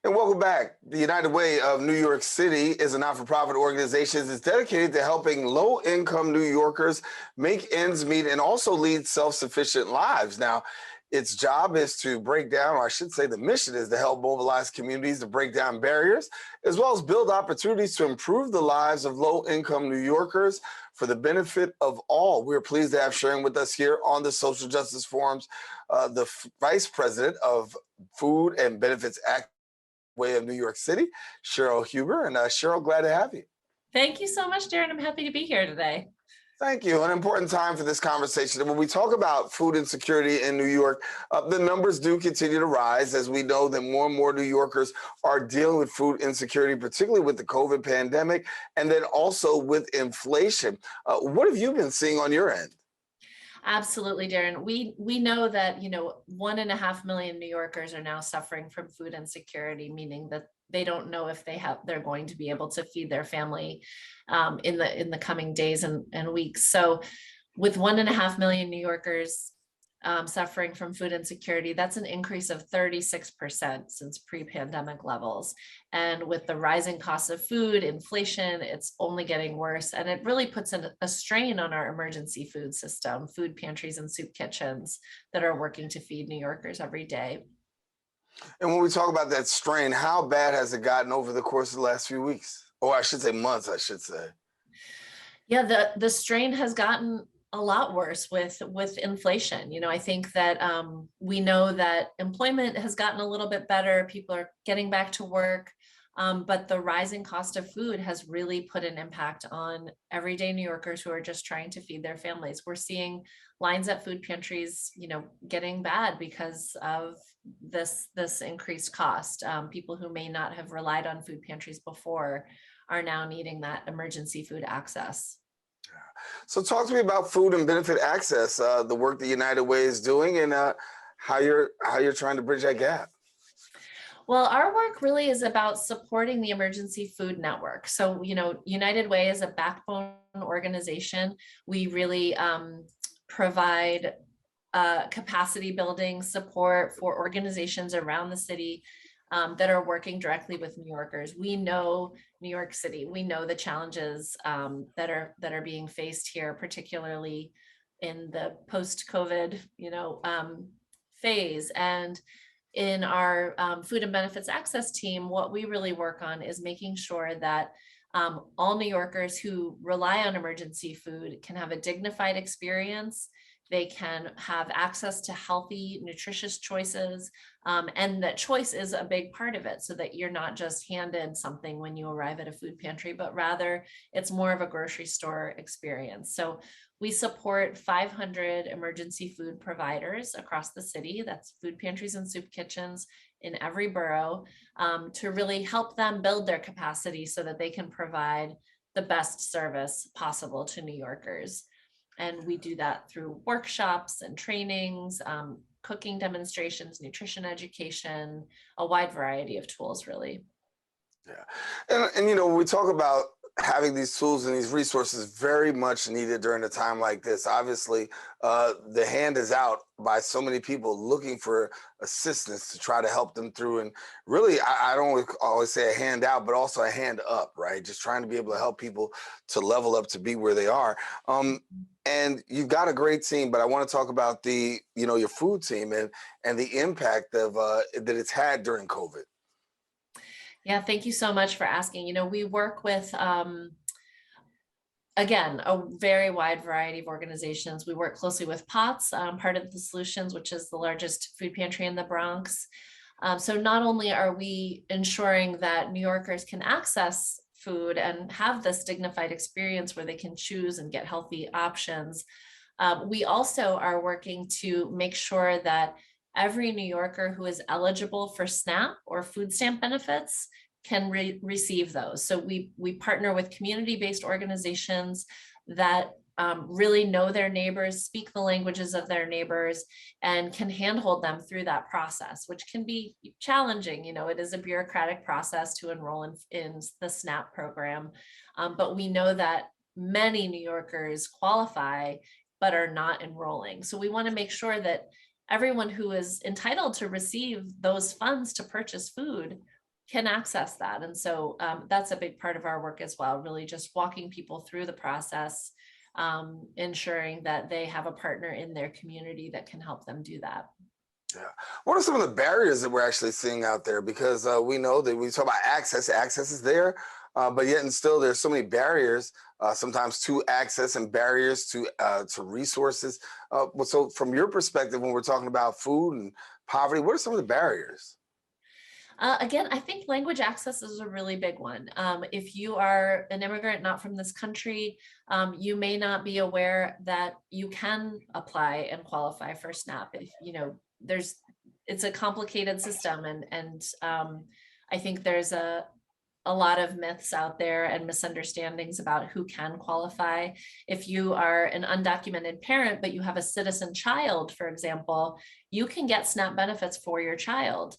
And welcome back. The United Way of New York City is a not-for-profit organization that's dedicated to helping low-income New Yorkers make ends meet and also lead self-sufficient lives. Now, its job is to break down, or I should say the mission is to help mobilize communities to break down barriers, as well as build opportunities to improve the lives of low-income New Yorkers for the benefit of all. We're pleased to have sharing with us here on the Social Justice Forum's the Vice President of Food and Benefits Act Way of New York City, Cheryl Huber. And Cheryl, glad to have you. Thank you so much, Daren. I'm happy to be here today. Thank you. An important time for this conversation. When we talk about food insecurity in New York, the numbers do continue to rise as we know that more and more New Yorkers are dealing with food insecurity, particularly with the COVID pandemic and then also with inflation. What have you been seeing on your end? Absolutely, Daren. We know that 1.5 million New Yorkers are now suffering from food insecurity, meaning that they don't know if they're going to be able to feed their family in the coming days and weeks. So, with 1.5 million New Yorkers suffering from food insecurity, that's an increase of 36% since pre-pandemic levels. And with the rising cost of food, inflation, it's only getting worse. And it really puts a strain on our emergency food system, food pantries and soup kitchens that are working to feed New Yorkers every day. And when we talk about that strain, how bad has it gotten over the course of the last few weeks? Or I should say months, I should say. Yeah, the strain has gotten a lot worse with inflation. I think that we know that employment has gotten a little bit better. People are getting back to work, but the rising cost of food has really put an impact on everyday New Yorkers who are just trying to feed their families. We're seeing lines at food pantries, getting bad because of this increased cost. People who may not have relied on food pantries before are now needing that emergency food access. So talk to me about food and benefit access, the work that United Way is doing, and how you're trying to bridge that gap. Well, our work really is about supporting the emergency food network. So, United Way is a backbone organization. We really provide capacity building support for organizations around the city that are working directly with New Yorkers. We know New York City. We know the challenges that are being faced here, particularly in the post-COVID, phase. And in our food and benefits access team, what we really work on is making sure that all New Yorkers who rely on emergency food can have a dignified experience. They can have access to healthy, nutritious choices, and that choice is a big part of it, so that you're not just handed something when you arrive at a food pantry, but rather it's more of a grocery store experience. So we support 500 emergency food providers across the city. That's food pantries and soup kitchens in every borough, to really help them build their capacity so that they can provide the best service possible to New Yorkers. And we do that through workshops and trainings, cooking demonstrations, nutrition education, a wide variety of tools, really. Yeah. And when we talk about having these tools and these resources very much needed during a time like this, obviously, the hand is out by so many people looking for assistance to try to help them through. And really, I don't always say a hand out, but also a hand up, right? Just trying to be able to help people to level up to be where they are. And you've got a great team, but I want to talk about your food team and the impact of that it's had during COVID. Yeah, thank you so much for asking. We work with, again, a very wide variety of organizations. We work closely with POTS, part of the Solutions, which is the largest food pantry in the Bronx. So not only are we ensuring that New Yorkers can access food and have this dignified experience where they can choose and get healthy options, we also are working to make sure that every New Yorker who is eligible for SNAP or food stamp benefits can receive those. So we partner with community-based organizations that really know their neighbors, speak the languages of their neighbors, and can handhold them through that process, which can be challenging. It is a bureaucratic process to enroll in the SNAP program, but we know that many New Yorkers qualify but are not enrolling. So we want to make sure that everyone who is entitled to receive those funds to purchase food can access that. And so that's a big part of our work as well, really just walking people through the process, ensuring that they have a partner in their community that can help them do that. Yeah. What are some of the barriers that we're actually seeing out there? Because we know that we talk about access, access is there, but yet and still there's so many barriers, sometimes to access and barriers to resources. So from your perspective, when we're talking about food and poverty, what are some of the barriers? Again, I think language access is a really big one. If you are an immigrant not from this country, you may not be aware that you can apply and qualify for SNAP. If you know, it's a complicated system, and I think there's a lot of myths out there and misunderstandings about who can qualify. If you are an undocumented parent, but you have a citizen child, for example, you can get SNAP benefits for your child.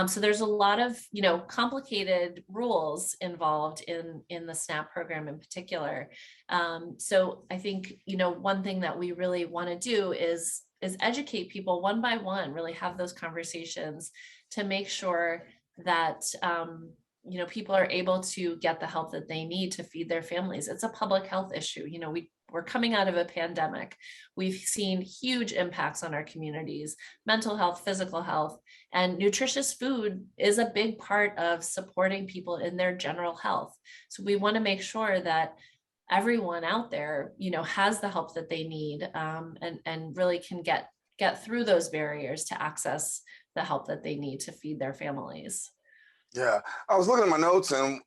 So there's a lot of, complicated rules involved in the SNAP program in particular. So I think, one thing that we really want to do is educate people one by one, really have those conversations to make sure that people are able to get the help that they need to feed their families. It's a public health issue. We're coming out of a pandemic. We've seen huge impacts on our communities, mental health, physical health, and nutritious food is a big part of supporting people in their general health. So we want to make sure that everyone out there, has the help that they need, and really can get through those barriers to access the help that they need to feed their families. Yeah, I was looking at my notes, and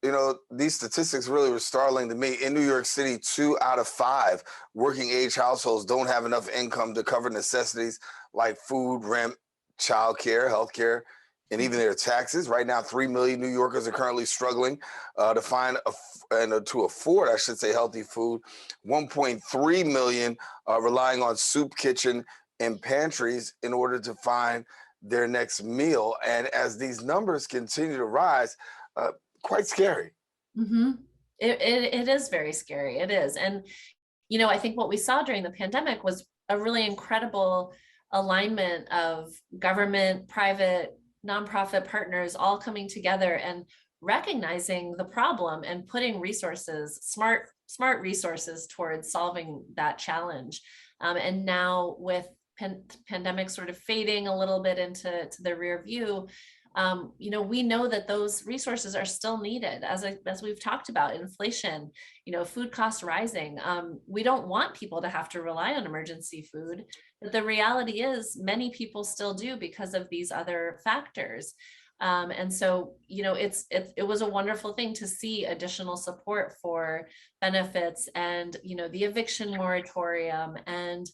these statistics really were startling to me. In New York City, 2 out of 5 working age households don't have enough income to cover necessities like food, rent, childcare, healthcare, and even their taxes. Right now, 3 million New Yorkers are currently struggling to find and to afford, I should say, healthy food. 1.3 million relying on soup kitchen and pantries in order to find their next meal. And as these numbers continue to rise, quite scary. Mm-hmm. It is very scary. It is. And, I think what we saw during the pandemic was a really incredible alignment of government, private, nonprofit partners all coming together and recognizing the problem and putting resources, smart resources towards solving that challenge. And now with pandemic sort of fading a little bit into the rear view, we know that those resources are still needed. As we've talked about, inflation, food costs rising. We don't want people to have to rely on emergency food, but the reality is many people still do because of these other factors. And so, it was a wonderful thing to see additional support for benefits and, the eviction moratorium and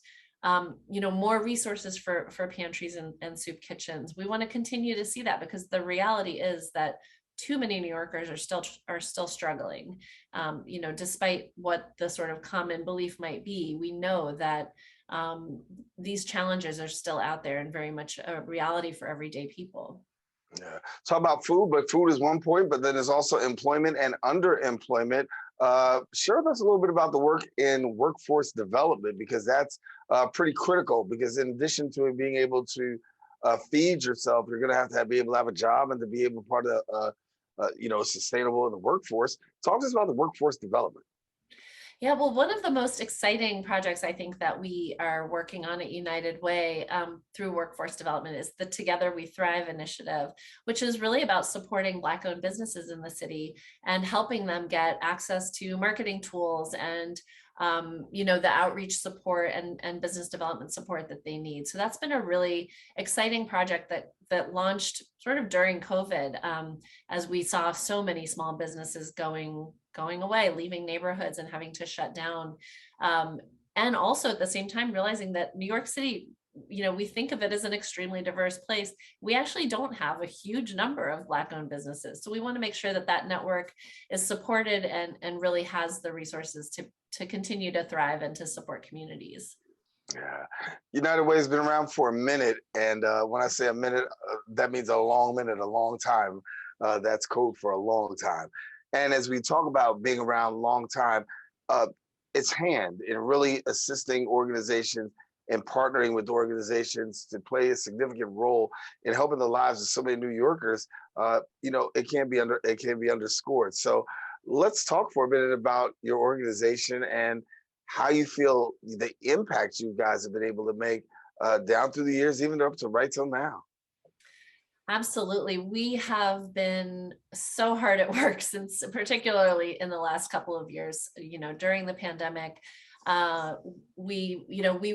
more resources for pantries and soup kitchens. We want to continue to see that because the reality is that too many New Yorkers are still struggling. Despite what the sort of common belief might be, we know that these challenges are still out there and very much a reality for everyday people. Yeah. Talk about food, but food is one point, but then there's also employment and underemployment. Share with us a little bit about the work in workforce development, because that's pretty critical. Because in addition to being able to feed yourself, you're going to be able to have a job and to be able to part of sustainable in the workforce. Talk to us about the workforce development. Yeah, well, one of the most exciting projects I think that we are working on at United Way through workforce development is the Together We Thrive initiative, which is really about supporting Black-owned businesses in the city and helping them get access to marketing tools and the outreach support and business development support that they need. So that's been a really exciting project that launched sort of during COVID, as we saw so many small businesses going away, leaving neighborhoods and having to shut down. And also at the same time, realizing that New York City, we think of it as an extremely diverse place. We actually don't have a huge number of Black-owned businesses. So we want to make sure that that network is supported and really has the resources to continue to thrive and to support communities. Yeah, United Way has been around for a minute, and when I say a minute, that means a long minute, a long time. That's code for a long time. And as we talk about being around a long time, its hand in really assisting organizations and partnering with organizations to play a significant role in helping the lives of so many New Yorkers it can be underscored. So let's talk for a minute about your organization and how you feel the impact you guys have been able to make down through the years, even up to right till now. Absolutely. We have been so hard at work since, particularly in the last couple of years, during the pandemic. Uh, we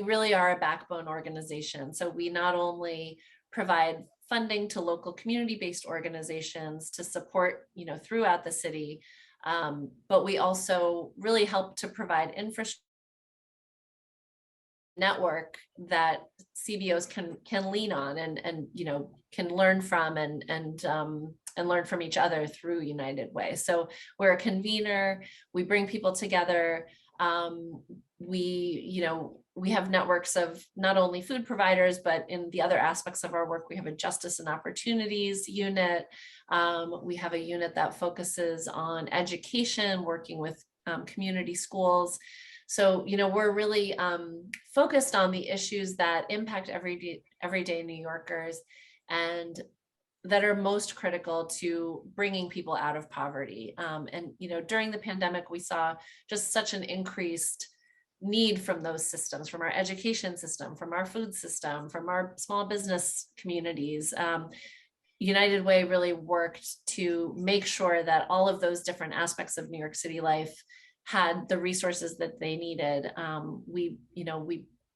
really are a backbone organization. So we not only provide funding to local community-based organizations to support, throughout the city, but we also really help to provide infrastructure network that CBOs can lean on and can learn from and learn from each other through United Way. So we're a convener. We bring people together. Um, we have networks of not only food providers, but in the other aspects of our work, we have a justice and opportunities unit. We have a unit that focuses on education, working with community schools. So, we're really focused on the issues that impact everyday New Yorkers and that are most critical to bringing people out of poverty. During the pandemic, we saw just such an increased need from those systems, from our education system, from our food system, from our small business communities. United Way really worked to make sure that all of those different aspects of New York City life had the resources that they needed. We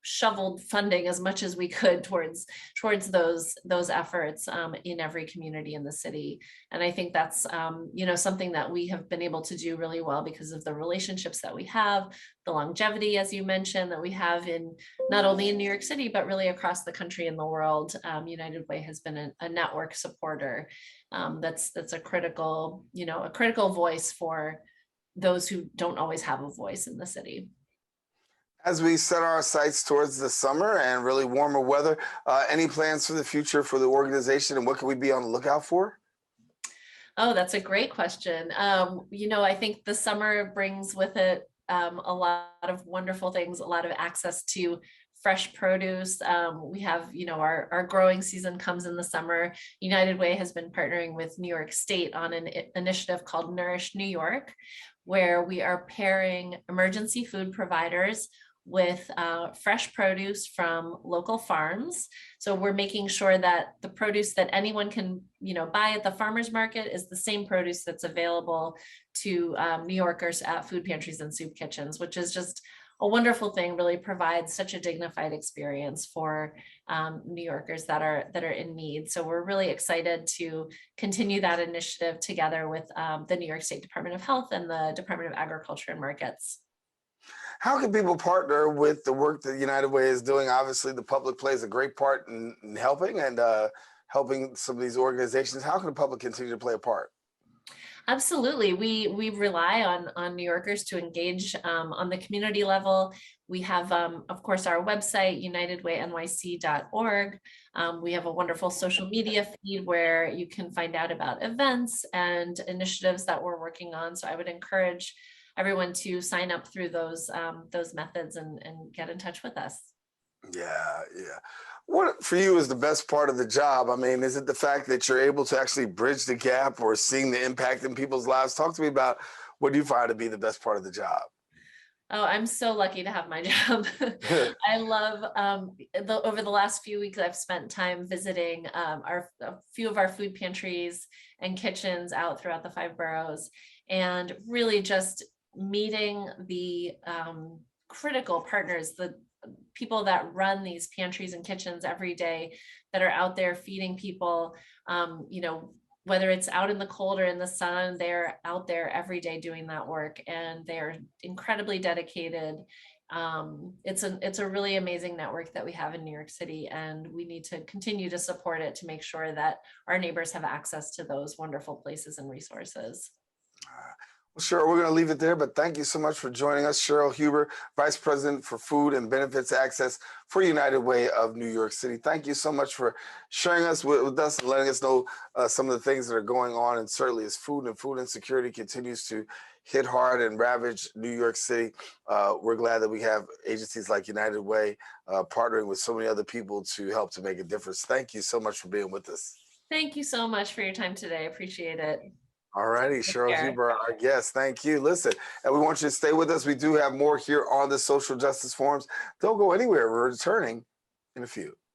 shoveled funding as much as we could towards those efforts in every community in the city. And I think that's something that we have been able to do really well because of the relationships that we have, the longevity, as you mentioned, that we have in not only in New York City, but really across the country and the world. United Way has been a network supporter that's a critical voice for those who don't always have a voice in the city. As we set our sights towards the summer and really warmer weather, any plans for the future for the organization and what can we be on the lookout for? Oh, that's a great question. I think the summer brings with it a lot of wonderful things, a lot of access to fresh produce. We have, our growing season comes in the summer. United Way has been partnering with New York State on an initiative called Nourish New York, where we are pairing emergency food providers with fresh produce from local farms. So we're making sure that the produce that anyone can, buy at the farmer's market is the same produce that's available to New Yorkers at food pantries and soup kitchens, which is just a wonderful thing. Really provides such a dignified experience for New Yorkers that are in need. So we're really excited to continue that initiative together with the New York State Department of Health and the Department of Agriculture and Markets. How can people partner with the work that United Way is doing? Obviously, the public plays a great part in helping and helping some of these organizations. How can the public continue to play a part? Absolutely. We rely on New Yorkers to engage on the community level. We have, of course, our website, unitedwaynyc.org. We have a wonderful social media feed where you can find out about events and initiatives that we're working on. So I would encourage everyone to sign up through those methods and get in touch with us. Yeah, yeah. What for you is the best part of the job? I mean, is it the fact that you're able to actually bridge the gap or seeing the impact in people's lives? Talk to me about what you find to be the best part of the job. Oh, I'm so lucky to have my job. I love over the last few weeks, I've spent time visiting a few of our food pantries and kitchens out throughout the 5 boroughs, and really just meeting the critical partners, the people that run these pantries and kitchens every day that are out there feeding people. Whether it's out in the cold or in the sun, they're out there every day doing that work, and they're incredibly dedicated. It's a really amazing network that we have in New York City, and we need to continue to support it to make sure that our neighbors have access to those wonderful places and resources. Well, sure, we're going to leave it there, but thank you so much for joining us. Cheryl Huber, Vice President for Food and Benefits Access for United Way of New York City. Thank you so much for sharing us with us and letting us know some of the things that are going on. And certainly as food and food insecurity continues to hit hard and ravage New York City, we're glad that we have agencies like United Way partnering with so many other people to help to make a difference. Thank you so much for being with us. Thank you so much for your time today. I appreciate it. All righty, Take Cheryl care. Huber, our guest. Thank you. Listen, and we want you to stay with us. We do have more here on the Social Justice Forums. Don't go anywhere. We're returning in a few.